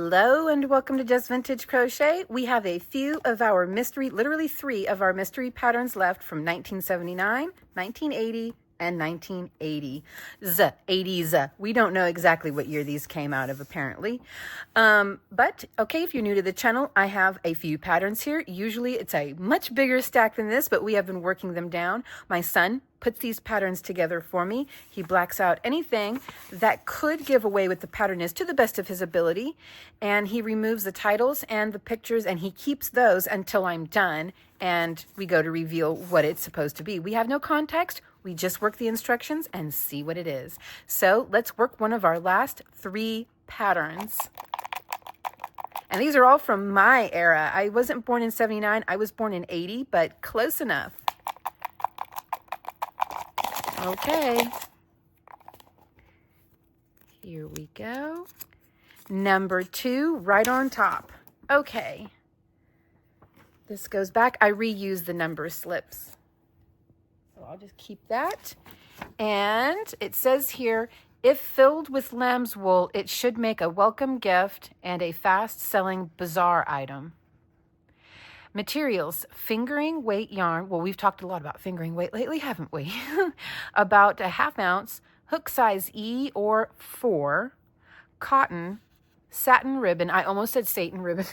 Hello and welcome to Just Vintage Crochet. We have a few of our mystery, literally 3 of our mystery patterns left from 1979, 1980, and 1980. 80s. We don't know exactly what year these came out of apparently. But okay, if you're new to the channel, I have a few patterns here. Usually it's a much bigger stack than this, but we have been working them down. My son puts these patterns together for me. He blacks out anything that could give away what the pattern is to the best of his ability. And he removes the titles and the pictures and he keeps those until I'm done and we go to reveal what it's supposed to be. We have no context. We just work the instructions and see what it is. So let's work one of our last 3 patterns. And these are all from my era. I wasn't born in 79. I was born in 80, but close enough. Okay, here we go. Number 2, right on top. Okay, this goes back. I reuse the number slips, so I'll just keep that. And it says here, if filled with lamb's wool, it should make a welcome gift and a fast-selling bazaar item. Materials, fingering weight yarn. Well, we've talked a lot about fingering weight lately, haven't we? About a 1/2 ounce, hook size E or 4, cotton, satin ribbon. I almost said Satan ribbon.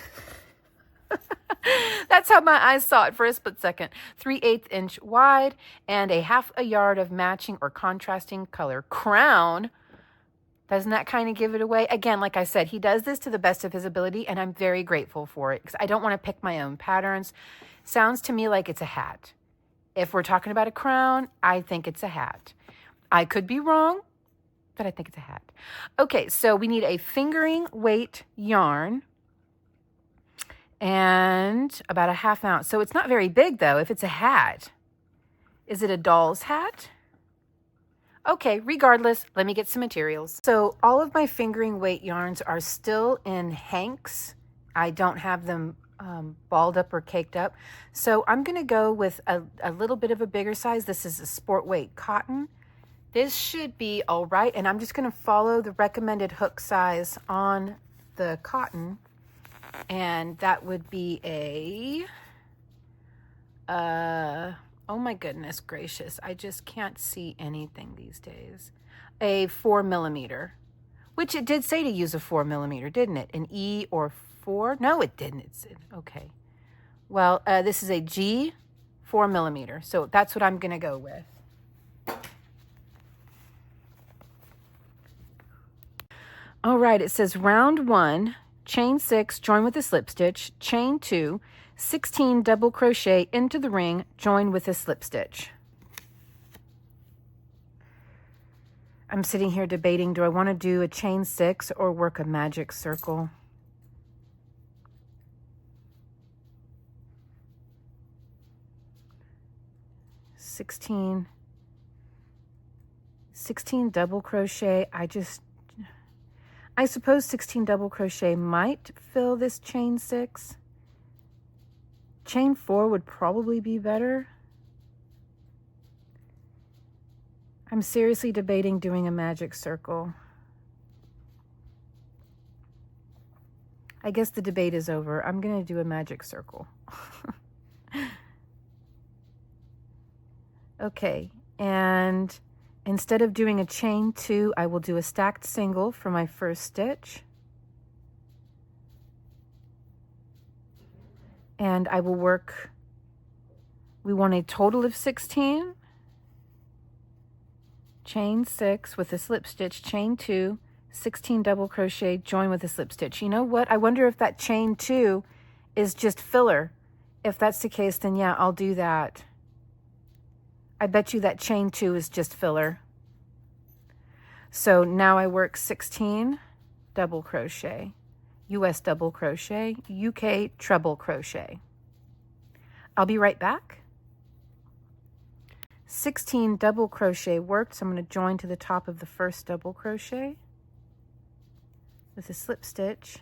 That's how my eyes saw it for a split second. 3/8 inch wide and a 1/2 yard of matching or contrasting color. Crown. Doesn't that kind of give it away? Again, like I said, he does this to the best of his ability, and I'm very grateful for it because I don't want to pick my own patterns. Sounds to me like it's a hat. If we're talking about a crown, I think it's a hat. I could be wrong, but I think it's a hat. Okay, so we need a fingering weight yarn and about a 1/2 ounce. So it's not very big, though, if it's a hat. Is it a doll's hat? Okay, regardless, let me get some materials. So all of my fingering weight yarns are still in hanks. I don't have them balled up or caked up. So I'm going to go with a little bit of a bigger size. This is a sport weight cotton. This should be all right. And I'm just going to follow the recommended hook size on the cotton. And that would be oh my goodness gracious, I just can't see anything these days. A 4 millimeter, which it did say to use a 4 millimeter, didn't it? An E or 4? No, it didn't. It's okay. Well, this is a G 4 millimeter. So that's what I'm going to go with. All right, it says round 1, chain 6, join with a slip stitch, chain 2, 16 double crochet into the ring, join with a slip stitch. I'm sitting here debating, do I want to do a chain 6 or work a magic circle? Sixteen double crochet. I suppose 16 double crochet might fill this chain 6. Chain 4 would probably be better. I'm seriously debating doing a magic circle. I guess the debate is over. I'm going to do a magic circle. Okay, and instead of doing a chain 2, I will do a stacked single for my first stitch. And I will work, we want a total of 16, chain 6 with a slip stitch, chain 2, 16 double crochet, join with a slip stitch. You know what? I wonder if that chain 2 is just filler. If that's the case, then yeah, I'll do that. I bet you that chain 2 is just filler. So now I work 16 double crochet. US double crochet, UK treble crochet. I'll be right back. 16 double crochet worked, so I'm going to join to the top of the first double crochet with a slip stitch,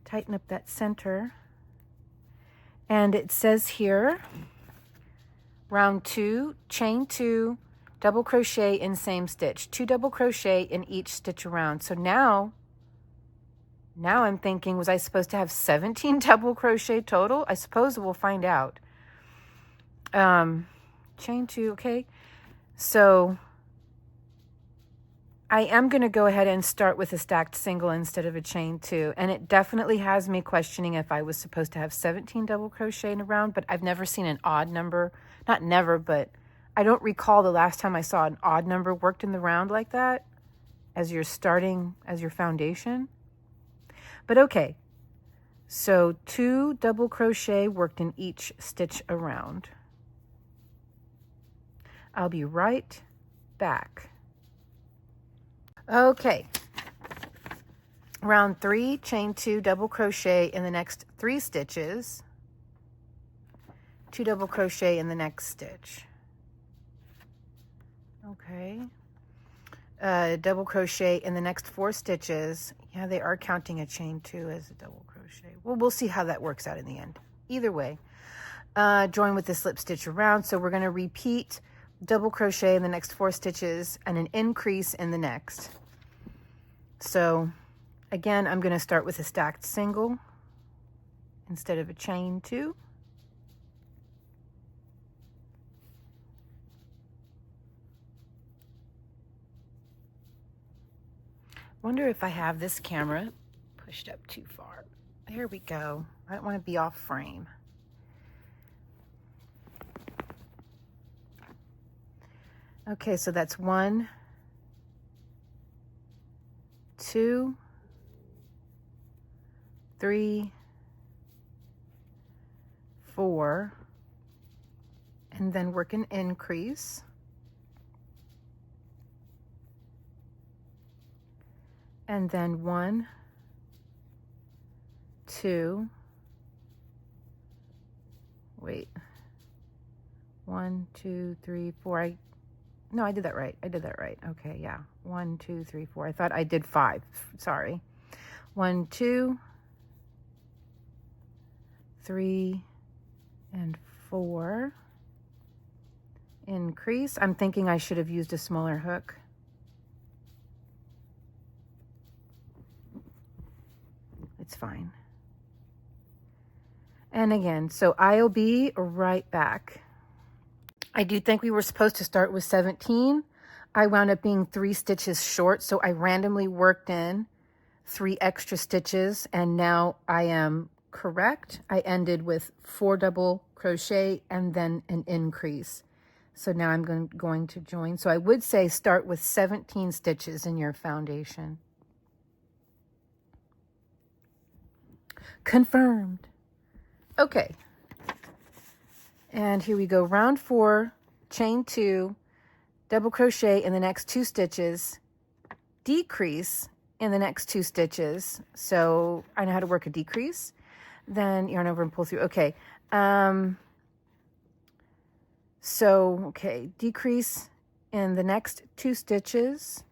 tighten up that center, and it says here, round 2, chain 2, double crochet in same stitch, 2 double crochet in each stitch around. So now Now I'm thinking, was I supposed to have 17 double crochet total? I suppose we'll find out. Chain 2, okay. So I am going to go ahead and start with a stacked single instead of a chain 2. And it definitely has me questioning if I was supposed to have 17 double crochet in a round, but I've never seen an odd number. Not never, but I don't recall the last time I saw an odd number worked in the round like that as you're starting as your foundation. But okay, so 2 double crochet worked in each stitch around. I'll be right back. Okay, round 3, chain 2, double crochet in the next 3 stitches, 2 double crochet in the next stitch. Okay, double crochet in the next 4 stitches. Yeah, they are counting a chain 2 as a double crochet. Well, we'll see how that works out in the end. Either way, join with the slip stitch around. So we're going to repeat double crochet in the next 4 stitches and an increase in the next. So again, I'm going to start with a stacked single instead of a chain 2. Wonder if I have this camera pushed up too far. There we go. I don't want to be off frame. Okay, so that's 1, 2, 3, 4, and then work an increase. And then 1, 2, wait, 1, 2, 3, 4. No, I did that right. I did that right. Okay, yeah. 1, 2, 3, 4. I thought I did 5. Sorry. 1, 2, 3, and 4. Increase. I'm thinking I should have used a smaller hook. It's fine. And again, so I'll be right back. I do think we were supposed to start with 17. I wound up being 3 stitches short, so I randomly worked in 3 extra stitches, and now I am correct. I ended with 4 double crochet and then an increase. So now I'm going to join. So I would say start with 17 stitches in your foundation. Confirmed. Okay. And here we go, round 4, chain 2, double crochet in the next 2 stitches, decrease in the next 2 stitches. So I know how to work a decrease. Then yarn over and pull through. Okay. Okay, decrease in the next 2 stitches,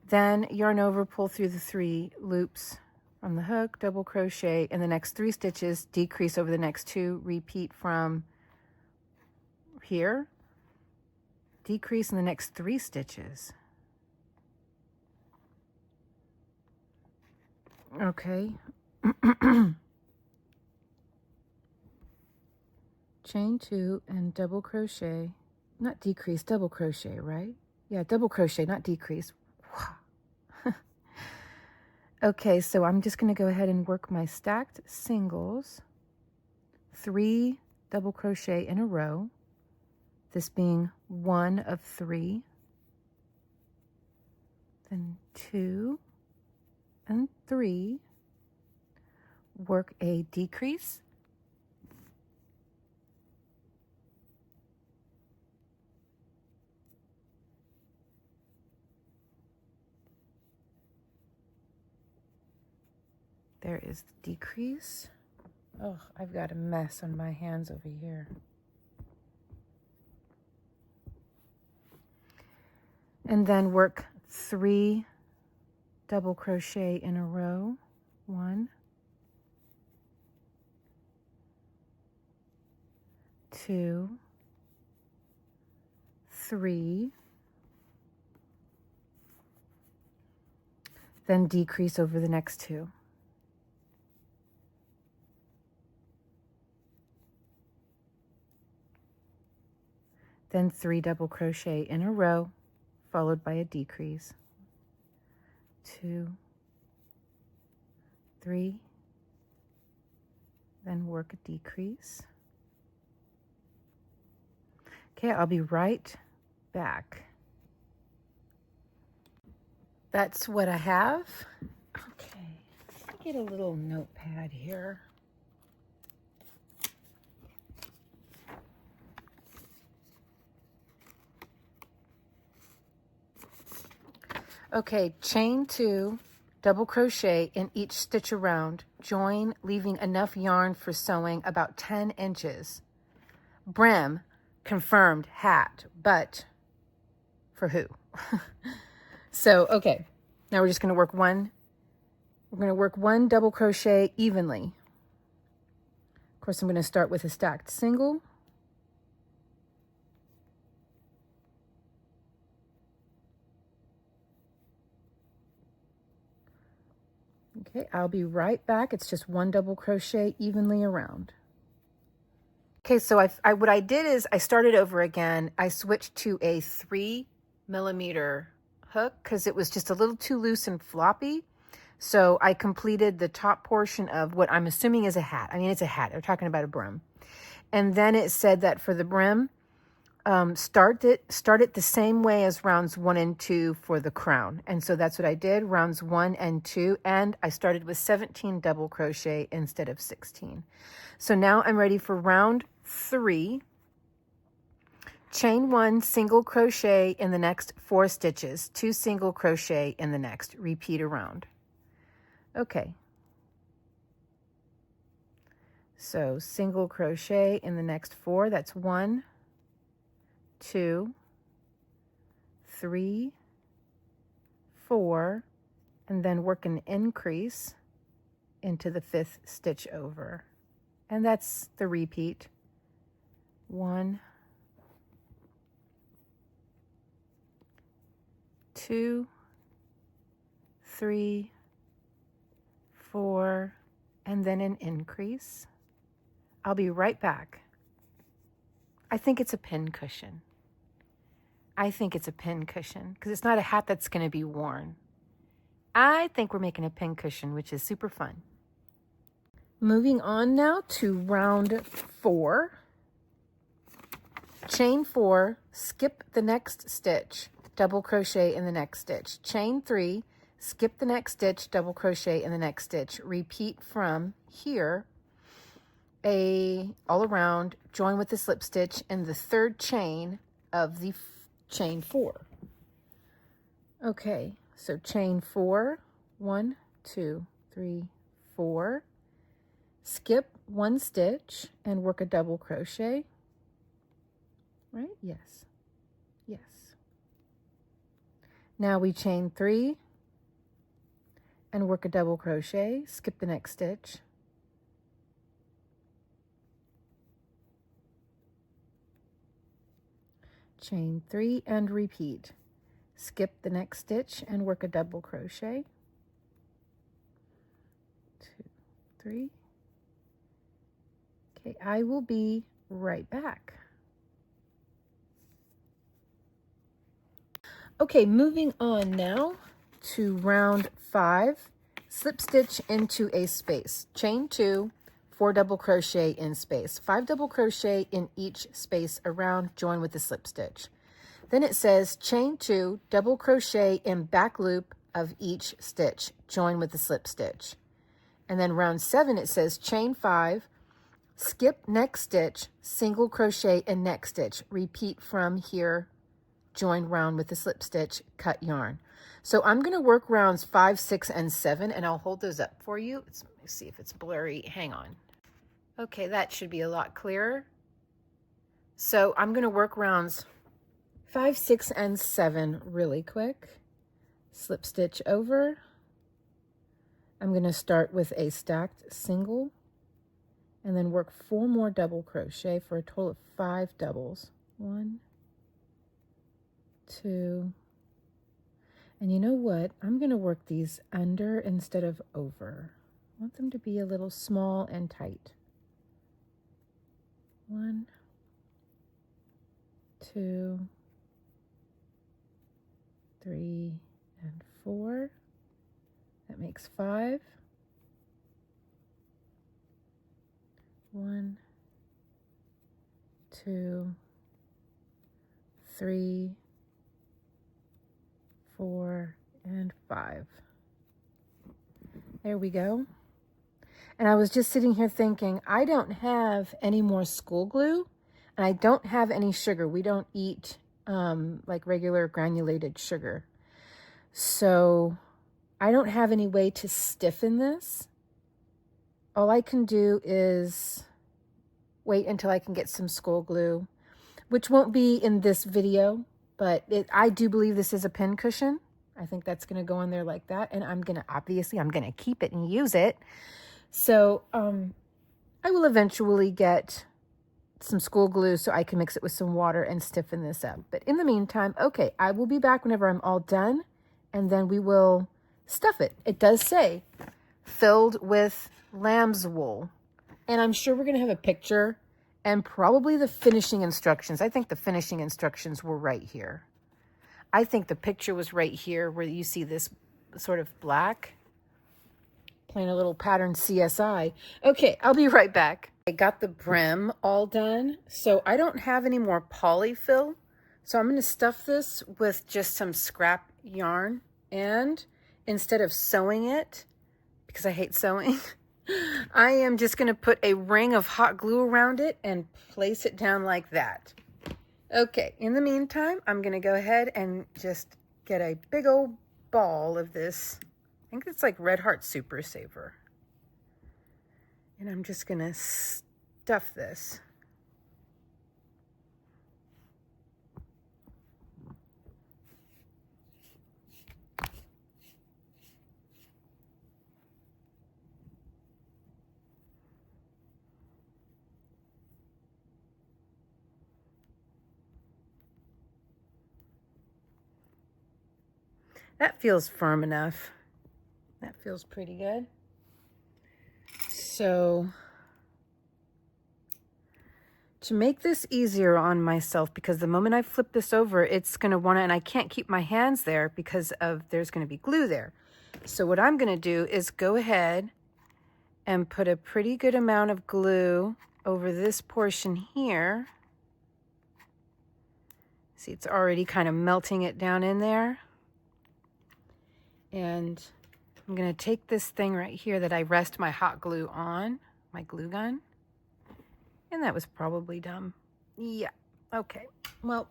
then yarn over, pull through the 3 loops from the hook, double crochet in the next 3 stitches, decrease over the next 2, repeat from here, decrease in the next 3 stitches. Okay. Chain 2 and double crochet, not decrease, double crochet, right? Yeah, double crochet, not decrease. Okay, so I'm just going to go ahead and work my stacked singles, 3 double crochet in a row, this being 1 of 3, then 2 and 3, work a decrease, there is the decrease. Oh, I've got a mess on my hands over here. And then work 3 double crochet in a row, 1, 2, 3, then decrease over the next 2. then 3 double crochet in a row, followed by a decrease. 2, 3, then work a decrease. Okay, I'll be right back. That's what I have. Okay, let me get a little notepad here. Okay, chain 2, double crochet in each stitch around, join, leaving enough yarn for sewing about 10 inches. Brim, confirmed hat, but for who? So, okay, now we're just going to work one. We're going to work 1 double crochet evenly. Of course, I'm going to start with a stacked single. Okay, I'll be right back. It's just 1 double crochet evenly around. Okay, so what I did is I started over again. I switched to a 3mm hook because it was just a little too loose and floppy. So I completed the top portion of what I'm assuming is a hat. I mean, it's a hat. They're talking about a brim. And then it said that for the brim, start it the same way as rounds 1 and 2 for the crown. And so that's what I did, rounds 1 and 2. And I started with 17 double crochet instead of 16. So now I'm ready for round 3. Chain 1 single crochet in the next 4 stitches, 2 single crochet in the next, repeat around. Okay, so single crochet in the next 4, that's 1, 2, 3, 4, and then work an increase into the 5th stitch over, and that's the repeat. 1, 2, 3, 4, and then an increase. I'll be right back. I think it's a pin cushion. I think it's a pin cushion because it's not a hat that's going to be worn. I think we're making a pin cushion, which is super fun. Moving on now to round 4. Chain 4, skip the next stitch, double crochet in the next stitch. Chain 3, skip the next stitch, double crochet in the next stitch. Repeat from here all around, join with the slip stitch in the 3rd chain of the chain 4. Okay, so chain 4, 1, 2, 3, 4. Skip 1 stitch and work a double crochet. Right? Yes. Yes. Now we chain 3 and work a double crochet, skip the next stitch. Chain 3 and repeat. Skip the next stitch and work a double crochet. 2, 3. Okay, I will be right back. Okay, moving on now to round 5. Slip stitch into a space. Chain 2, 4 double crochet in space. 5 double crochet in each space around, join with the slip stitch. Then it says chain 2, double crochet in back loop of each stitch, join with the slip stitch. And then round 7 it says chain 5, skip next stitch, single crochet in next stitch. Repeat from here, join round with the slip stitch, cut yarn. So I'm going to work rounds 5, 6, and 7, and I'll hold those up for you. Let me see if it's blurry. Hang on. Okay, that should be a lot clearer. So I'm going to work rounds 5, 6, and 7 really quick. Slip stitch over. I'm going to start with a stacked single and then work 4 more double crochet for a total of 5 doubles. 1, 2, and you know what? I'm going to work these under instead of over. I want them to be a little small and tight. 1, 2, 3, and 4. That makes 5. 1, 2, 3, 4, and 5. There we go. And I was just sitting here thinking, I don't have any more school glue, and I don't have any sugar. We don't eat like regular granulated sugar. So I don't have any way to stiffen this. All I can do is wait until I can get some school glue, which won't be in this video, but I do believe this is a pin cushion. I think that's going to go in there like that. And I'm going to keep it and use it. So I will eventually get some school glue so I can mix it with some water and stiffen this up. But in the meantime, okay, I will be back whenever I'm all done, and then we will stuff it. It does say filled with lamb's wool. And I'm sure we're going to have a picture and probably the finishing instructions. I think the finishing instructions were right here. I think the picture was right here where you see this sort of black. Playing a little pattern CSI. Okay, I'll be right back. I got the brim all done, so I don't have any more polyfill. So I'm going to stuff this with just some scrap yarn, and instead of sewing it, because I hate sewing, I am just going to put a ring of hot glue around it and place it down like that. Okay, in the meantime, I'm going to go ahead and just get a big old ball of this. I think it's like Red Heart Super Saver. And I'm just going to stuff this. That feels firm enough. That feels pretty good. So to make this easier on myself, because the moment I flip this over, it's going to want to, and I can't keep my hands there because of there's going to be glue there. So what I'm going to do is go ahead and put a pretty good amount of glue over this portion here. See, it's already kind of melting it down in there. And I'm going to take this thing right here that I rest my hot glue on, my glue gun. And that was probably dumb. Yeah, okay. Well.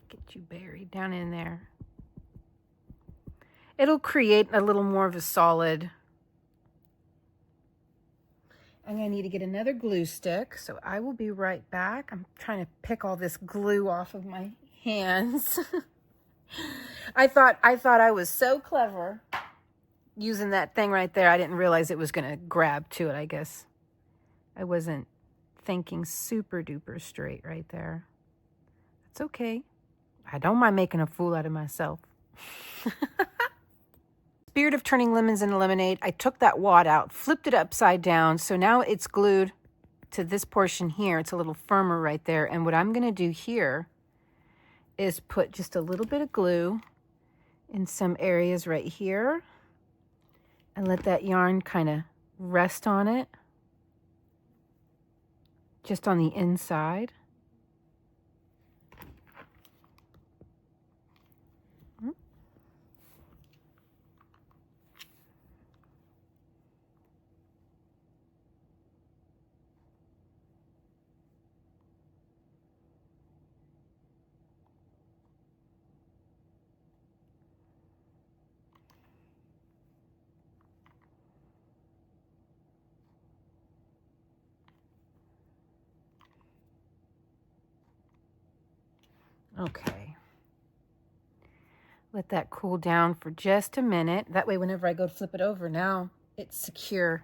Get you buried down in there. It'll create a little more of a solid. I'm going to need to get another glue stick, so I will be right back. I'm trying to pick all this glue off of my hands. I thought I was so clever using that thing right there. I didn't realize it was going to grab to it, I guess. I wasn't thinking super duper straight right there. That's okay. I don't mind making a fool out of myself. Spirit of turning lemons into lemonade, I took that wad out, flipped it upside down, so now it's glued to this portion here. It's a little firmer right there. And what I'm going to do here is put just a little bit of glue in some areas right here and let that yarn kind of rest on it, just on the inside. Okay. Let that cool down for just a minute. That way, whenever I go to flip it over, now it's secure.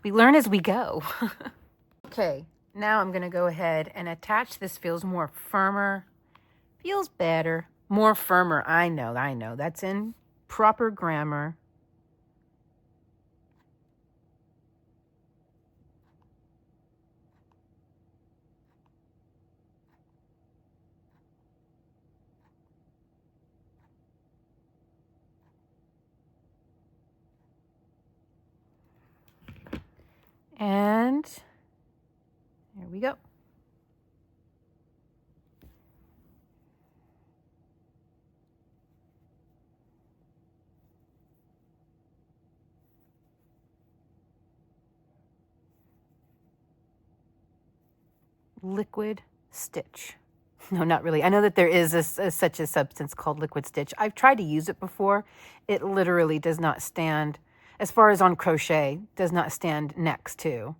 We learn as we go. Okay, now I'm going to go ahead and attach. This feels more firmer, feels better. More firmer. I know. That's in proper grammar. And there we go. Liquid stitch. No, not really. I know that there is such a substance called liquid stitch. I've tried to use it before. It literally does not stand, as far as on crochet, does not stand next to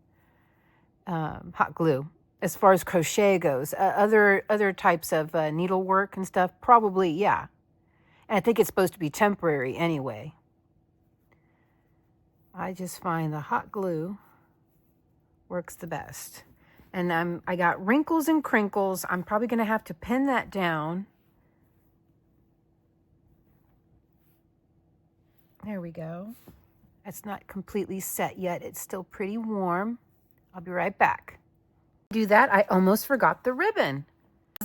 hot glue. As far as crochet goes, other types of needlework and stuff, probably, yeah. And I think it's supposed to be temporary anyway. I just find the hot glue works the best. And I got wrinkles and crinkles. I'm probably going to have to pin that down. There we go. It's not completely set yet. It's still pretty warm. I'll be right back. Do that, I almost forgot the ribbon.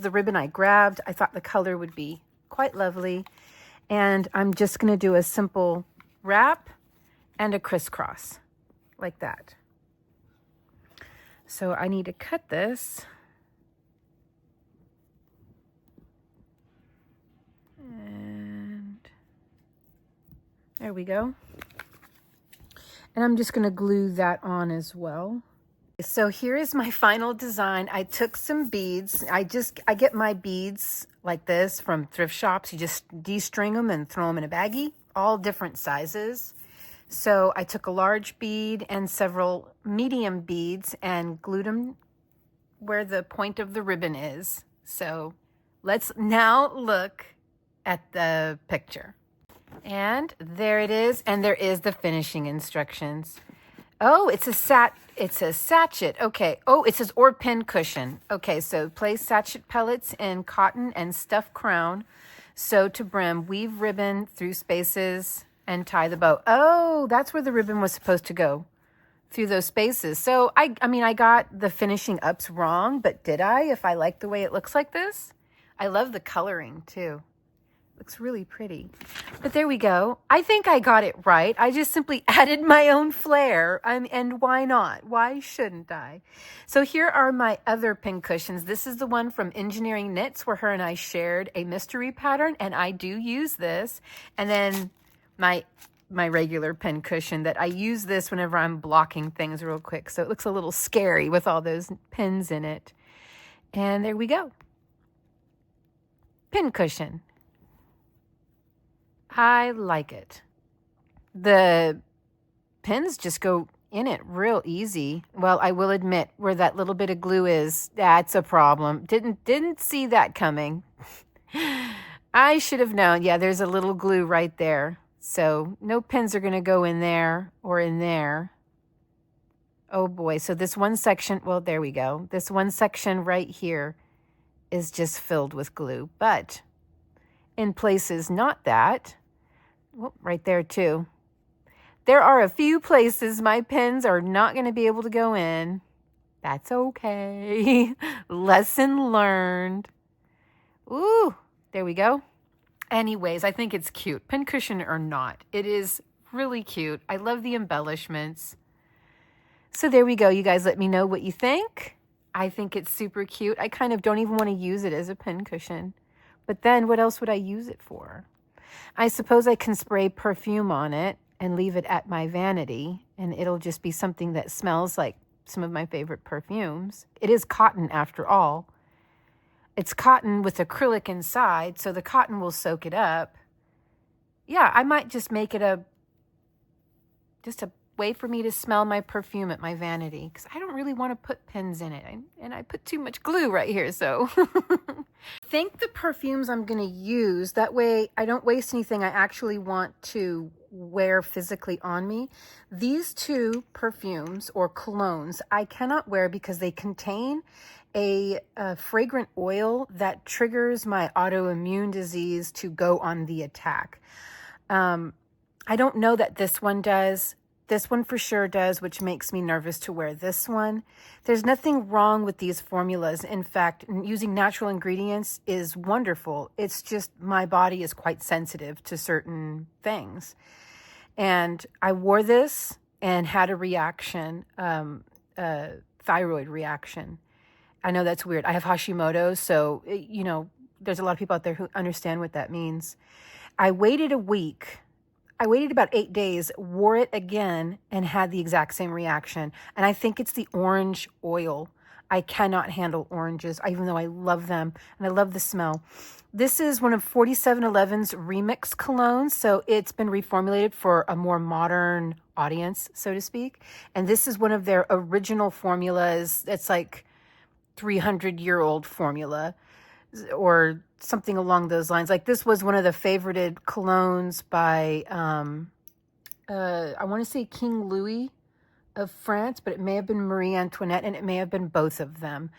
The ribbon I grabbed, I thought the color would be quite lovely. And I'm just going to do a simple wrap and a crisscross like that. So I need to cut this. And there we go. And I'm just going to glue that on as well. So here is my final design. I took some beads. I get my beads like this from thrift shops. You just de-string them and throw them in a baggie, all different sizes. So I took a large bead and several medium beads and glued them where the point of the ribbon is. So let's now look at the picture. And there it is. And there is the finishing instructions. Oh, it's a sachet. Okay. Oh, it says or pin cushion. Okay, so place sachet pellets in cotton and stuff crown. Sew to brim, weave ribbon through spaces and tie the bow. Oh, that's where the ribbon was supposed to go, through those spaces. So I mean, I got the finishing ups wrong, but did I? If I like the way it looks like this? I love the coloring too. Looks really pretty. But there we go. I think I got it right. I just simply added my own flair. And why not? Why shouldn't I? So here are my other pin cushions. This is the one from Engineering Knits where her and I shared a mystery pattern, and I do use this. And then my regular pin cushion that I use this whenever I'm blocking things real quick. So it looks a little scary with all those pins in it. And there we go. Pin cushion. I like it. The pins just go in it real easy. Well, I will admit where that little bit of glue is, that's a problem. Didn't see that coming. I should have known. Yeah, there's a little glue right there. So no pins are going to go in there or in there. Oh boy. So this one section, well, there we go. This one section right here is just filled with glue. But in places not that, well, right there too. There are a few places my pins are not going to be able to go in. That's okay. Lesson learned. Ooh, there we go. Anyways, I think it's cute. Pin cushion or not, it is really cute. I love the embellishments. So there we go. You guys let me know what you think. I think it's super cute. I kind of don't even want to use it as a pin cushion. But then what else would I use it for? I suppose I can spray perfume on it and leave it at my vanity, and it'll just be something that smells like some of my favorite perfumes. It is cotton after all. It's cotton with acrylic inside, so the cotton will soak it up. Yeah, I might just make it just a way for me to smell my perfume at my vanity, because I don't really want to put pins in it, and I put too much glue right here, so. I think the perfumes I'm going to use, that way I don't waste anything I actually want to wear physically on me. These two perfumes or colognes I cannot wear because they contain a fragrant oil that triggers my autoimmune disease to go on the attack. I don't know that this one does. This one for sure does, which makes me nervous to wear this one. There's nothing wrong with these formulas. In fact, using natural ingredients is wonderful. It's just my body is quite sensitive to certain things. And I wore this and had a reaction, thyroid reaction. I know that's weird. I have Hashimoto's, so, you know, there's a lot of people out there who understand what that means. I waited a week. I waited about 8 days, wore it again, and had the exact same reaction. And I think it's the orange oil. I cannot handle oranges, even though I love them, and I love the smell. This is one of 4711's remix colognes, so it's been reformulated for a more modern audience, so to speak. And this is one of their original formulas. It's like 300-year-old formula or something along those lines. Like this was one of the favorited colognes by, I want to say King Louis of France, but it may have been Marie Antoinette, and it may have been both of them.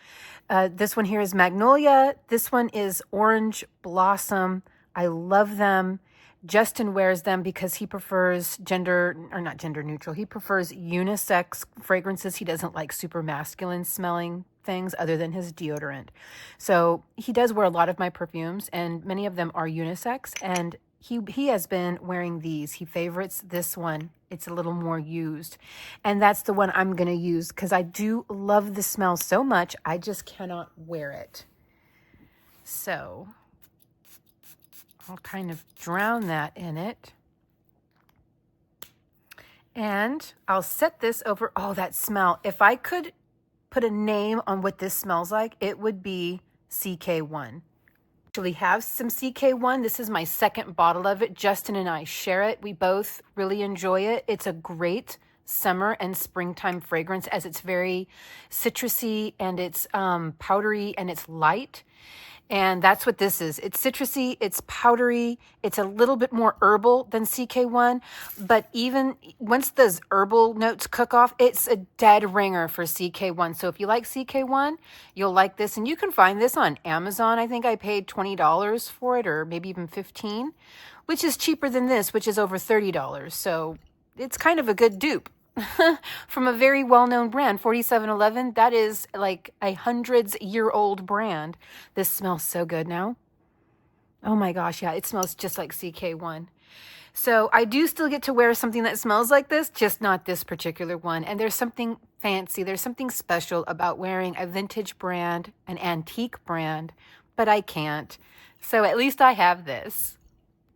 This one here is Magnolia. This one is Orange Blossom. I love them. Justin wears them because he prefers not gender neutral. He prefers unisex fragrances. He doesn't like super masculine smelling things other than his deodorant. So he does wear a lot of my perfumes, and many of them are unisex, and he has been wearing these. He favorites this one. It's a little more used, and that's the one I'm going to use because I do love the smell so much. I just cannot wear it. So I'll kind of drown that in it. And I'll set this over. Oh, that smell. If I could put a name on what this smells like, it would be CK1. Actually have some CK1. This is my second bottle of it. Justin and I share it. We both really enjoy it. It's a great summer and springtime fragrance as it's very citrusy and it's powdery and it's light. And that's what this is. It's citrusy, it's powdery, it's a little bit more herbal than CK1, but even once those herbal notes cook off, it's a dead ringer for CK1. So if you like CK1, you'll like this. And you can find this on Amazon. I think I paid $20 for it, or maybe even $15, which is cheaper than this, which is over $30. So it's kind of a good dupe. From a very well-known brand, 4711. That is like a hundreds-year-old brand. This smells so good now. Oh my gosh, yeah, it smells just like CK1. So I do still get to wear something that smells like this, just not this particular one. And there's something fancy, there's something special about wearing a vintage brand, an antique brand, but I can't. So at least I have this.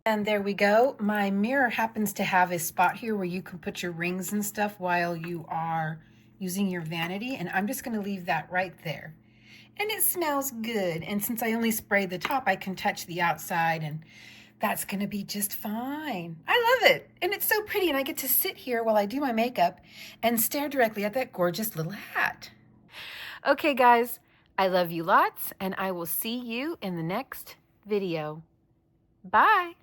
And there we go. My mirror happens to have a spot here where you can put your rings and stuff while you are using your vanity. And I'm just going to leave that right there. And it smells good. And since I only sprayed the top, I can touch the outside, and that's going to be just fine. I love it. And it's so pretty. And I get to sit here while I do my makeup and stare directly at that gorgeous little hat. Okay, guys, I love you lots, and I will see you in the next video. Bye.